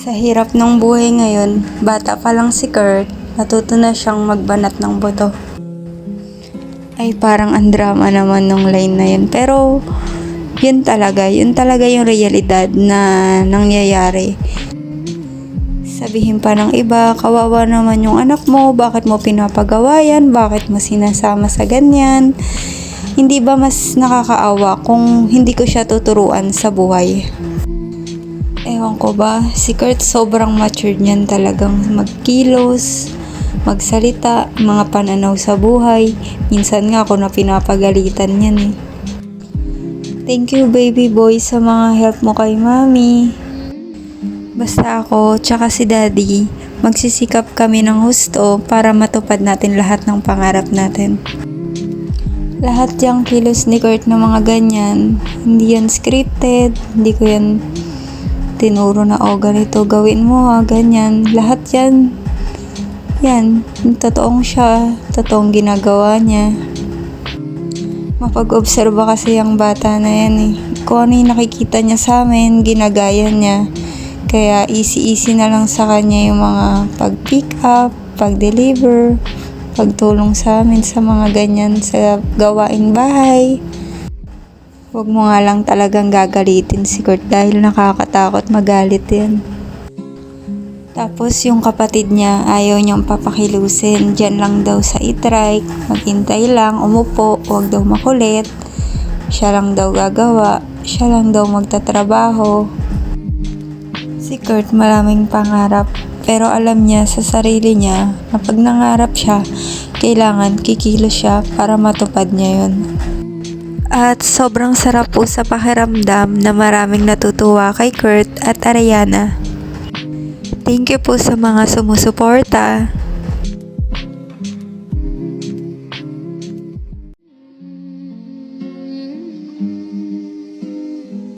Sa hirap ng buhay ngayon, bata pa lang si Kurt, natuto na siyang magbanat ng buto. Ay parang ang drama naman nung line na yun. Pero yun talaga yung realidad na nangyayari. Sabihin pa ng iba, kawawa naman yung anak mo, bakit mo pinapagawa yan, bakit mo sinasama sa ganyan. Hindi ba mas nakakaawa kung hindi ko siya tuturuan sa buhay? Ewan ko ba, si Kurt sobrang matured niyan talagang magkilos, magsalita, mga pananaw sa buhay. Minsan nga ako na pinapagalitan niyan eh. Thank you baby boy sa mga help mo kay mami. Basta ako, tsaka si daddy, magsisikap kami ng husto para matupad natin lahat ng pangarap natin. Lahat yung kilos ni Kurt na mga ganyan, hindi yan scripted, hindi ko yan tinuro na ganito gawin mo ganyan. Lahat yan, totoong siya, totoong ginagawa niya. Mapag-obserba kasi yung bata na yan eh. Kung ano yung nakikita niya sa amin, ginagaya niya. Kaya easy na lang sa kanya yung mga pag-pick up, pag-deliver, pagtulong sa amin sa mga ganyan sa gawaing bahay. Huwag mo nga lang talagang gagalitin si Kurt dahil nakakatakot magalit yan. Tapos yung kapatid niya ayaw niyang papakilusin. Diyan lang daw sa e-trike, maghintay lang, umupo, huwag daw makulit. Siya lang daw gagawa, siya lang daw magtatrabaho. Si Kurt maraming pangarap, pero alam niya sa sarili niya na pag nangarap siya, kailangan kikilos siya para matupad niya yun. At sobrang sarap po sa pakiramdam na maraming natutuwa kay Kurt at Ariana. Thank you po sa mga sumusuporta.